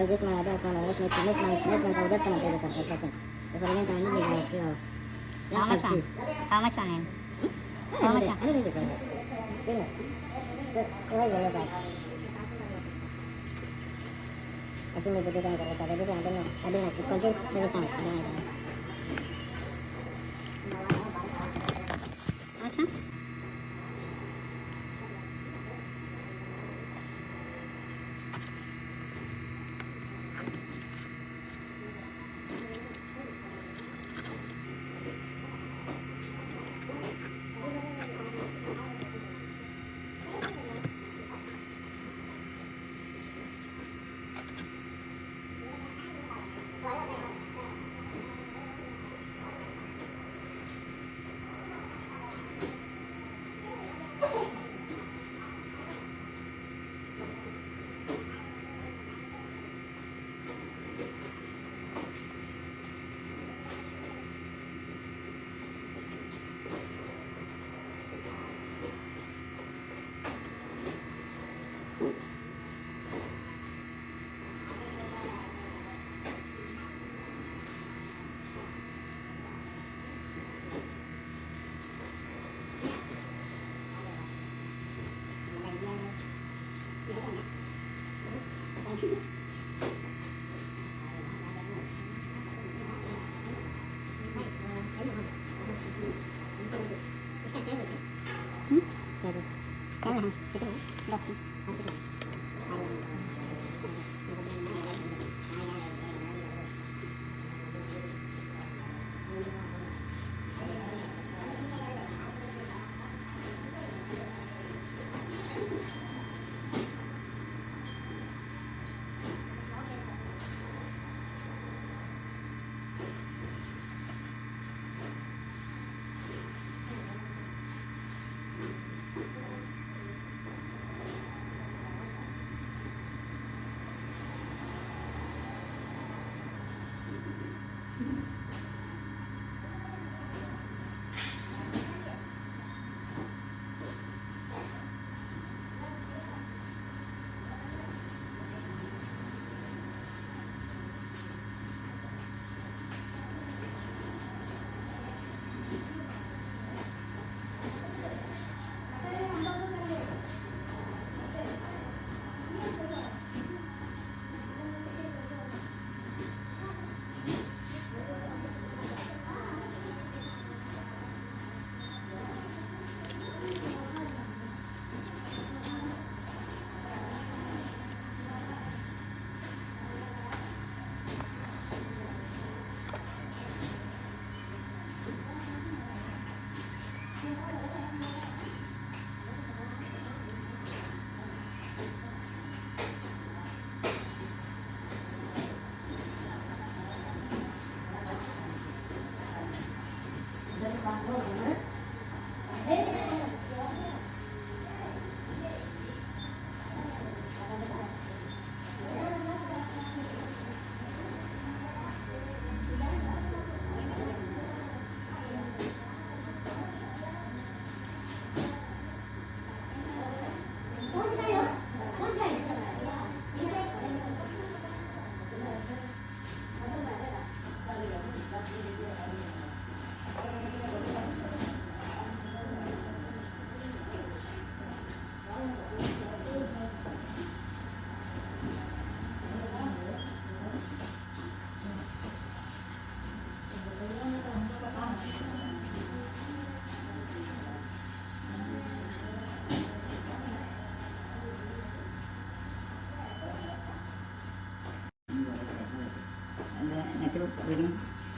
this my other account. Let's make next month. I'll just come and take this one. Let's watch it. The following time, I need to show. How much one? How much one? How much? I don't need the prices. Give me. What is the real price? I think they put this on the because I don't know. I don't like it. Contains heavy sound. I don't like it. How much one?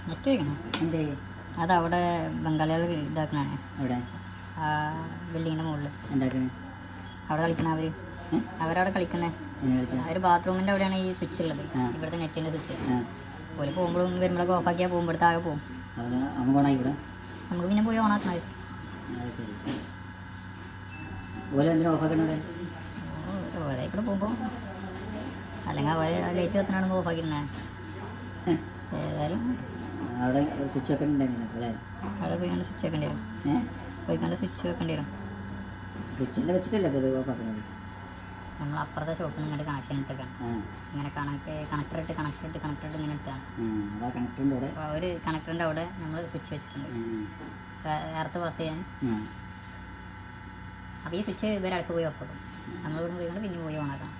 Net വയ്ക്കണം എന്തേ അതവിടെ ബംഗാളികൾ ഇതാക്കണാണ് അവിടെ ആ ബിൽഡിങ്ങിൻ്റെ മുകളിൽ എന്താക്കണേ അവിടെ കളിക്കണ അവരവിടെ കളിക്കുന്നത് അവർ ബാത്റൂമിൻ്റെ അവിടെയാണ് ഈ സ്വിച്ച് ഉള്ളത് ഇവിടുത്തെ നെറ്റിൻ്റെ സ്വിച്ച് ഒരു പോകുമ്പോഴും വരുമ്പോഴൊക്കെ ഓഫാക്കിയാൽ പോകുമ്പോഴത്തെ ആകെ പോകും നമുക്ക് പിന്നെ പോയി ഓണാക്കണത് ഓരോ കൂടെ പോകുമ്പോൾ അല്ലെങ്കിൽ അവർ ലൈറ്റ് കത്തനാണെങ്കിൽ ഓഫാക്കിയിരുന്നേ ഏതായാലും അവിടെ സ്വിച്ച് ഒക്കെ അവിടെ പോയിക്കാണ്ട് സ്വിച്ച് വെക്കേണ്ടി വരും പോയിക്കാണ്ട് സ്വിച്ച് വെക്കേണ്ടി വരും സ്വിച്ചിൻ്റെ വെച്ചിട്ടല്ലേ ഇത് ഓഫാക്കുന്നത് നമ്മൾ അപ്പുറത്തെ ഷോപ്പിൽ നിന്ന് ഇങ്ങോട്ട് കണക്ഷൻ എടുത്തേക്കാണ്. ഇങ്ങനെ കണക്ടർ ഇട്ട് ഇങ്ങനെ എടുത്താണ്. അപ്പോൾ ഒരു കണക്ടറിൻ്റെ അവിടെ നമ്മൾ സ്വിച്ച് വെച്ചിട്ടുണ്ട് എർത്ത് പാസ് ചെയ്യാൻ. അപ്പോൾ ഈ സ്വിച്ച് ഇവരെ അടുത്ത് പോയി ഓഫ് ആക്കും. നമ്മളിവിടെ പോയിക്കൊണ്ട് പിന്നെ പോയി ഓണാക്കണം.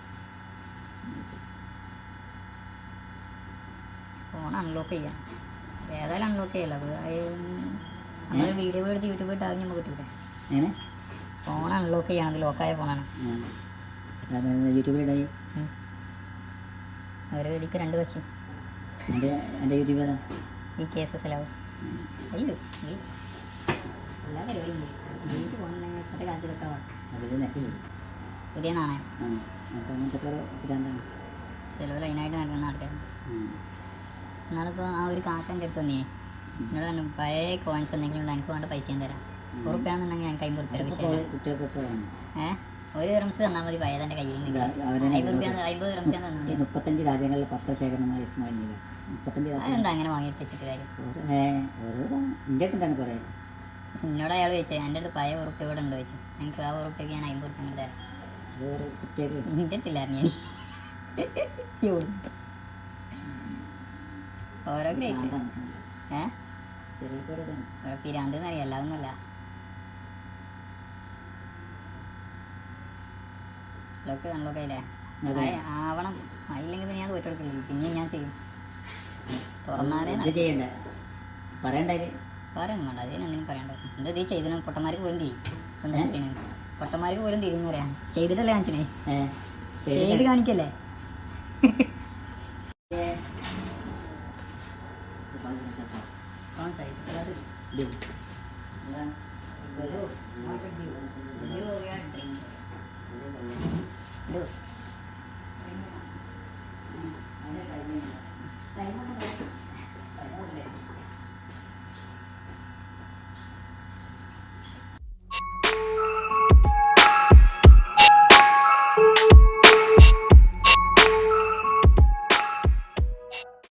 ഫോൺ അൺലോക്ക് ചെയ്യാം. ഏതായാലും അൺലോക്ക് ചെയ്യല്ല. നമ്മൾ വീഡിയോ എടുത്ത് യൂട്യൂബ് ഇട്ടാകും നമുക്ക് കിട്ടൂലേ. ഫോൺ അൺലോക്ക് ചെയ്യണം. അത് ലോക്കായ ഫോണാണ്. യൂട്യൂബിലിടായി ഒരു വീടിക്ക് 2 വശം. എൻ്റെ യൂട്യൂബ് ഏതാ? ഈ കേസ് സെലവ് അയ്യോ എല്ലാ പരിപാടിയും ജീവിച്ച് പോകണമെങ്കിൽ ഇപ്പോഴത്തെ കാലത്ത് വെക്കാവാണ്. അതിൽ നെറ്റ് പുതിയ നാണയം. അപ്പോൾ അങ്ങനത്തെ ഇതാണ് ചിലവ് ലൈനായിട്ട് നടക്കുന്ന ആൾക്കാരുണ്ട്. എന്നാളിപ്പോൾ ആ ഒരു കാക്കൻ്റെ അടുത്ത് വന്നേ എന്നോട് പറഞ്ഞു പഴയ കോയിൻസ് എന്തെങ്കിലും ഉണ്ട്, എനിക്ക് വേണ്ട പൈസ ഞാൻ തരാം. ഉറുപ്പ്യാണെന്നുണ്ടെങ്കിൽ എനിക്ക് 50 ഉറുപ്പ്യ വിഷയം. കുട്ടികൾക്കൊക്കെ വേണം. 1 റംസ് തന്നാൽ മതി. പഴയ എൻ്റെ കയ്യിൽ 50 റംസ് ഞാൻ തന്നു. 35 രാജ്യങ്ങളിൽ പത്രശേഖരമായ ഇസ്മായിൽ 35 അതെന്താ അങ്ങനെ വാങ്ങിയിട്ട് വെച്ചിട്ട് കാര്യം? എൻ്റെ അടുത്ത് തന്നെ കുറേ. എന്നോട് അയാൾ ചോദിച്ചത് എൻ്റെ അടുത്ത് പഴയ ഉറുപ്പ്യ ഇവിടെ ഉണ്ടോ ചോദിച്ചു. എനിക്ക് ആ ഉറുപ്പ്യക്ക് ഞാൻ 50 ഉറുപ്പ്യ തരാം. അത് കുട്ടികൾക്ക് എൻ്റെ അടുത്തില്ലായിരുന്നു ഞാൻ. ഓരോ കേസ് ഓരോ പിരാന്ത് എന്നറിയാം, അല്ലാതൊന്നുമല്ല. ലോക്ക് അൺലോക്ക് ആയില്ലേ? ആവണം. ആയില്ലെങ്കിൽ പിന്നെ ഞാൻ തോറ്റു കൊടുക്കില്ല. പിന്നെയും ഞാൻ ചെയ്യും. തുറന്നാലേ ചെയ്യണ്ടേ പറയണ്ടേ? പറയാനൊന്നും വേണ്ട. അതിനൊന്നും പറയണ്ട. എന്താ ഇത് ചെയ്തിന് പൊട്ടന്മാർക്ക് പോലും തിരിയും. പൊട്ടന്മാർക്ക് പോലും തിരിയുന്ന പറയാം. ചെയ്തിട്ടല്ലേ കാണിച്ചേ? ചെയ്ത് കാണിക്കല്ലേ? कौन सा है?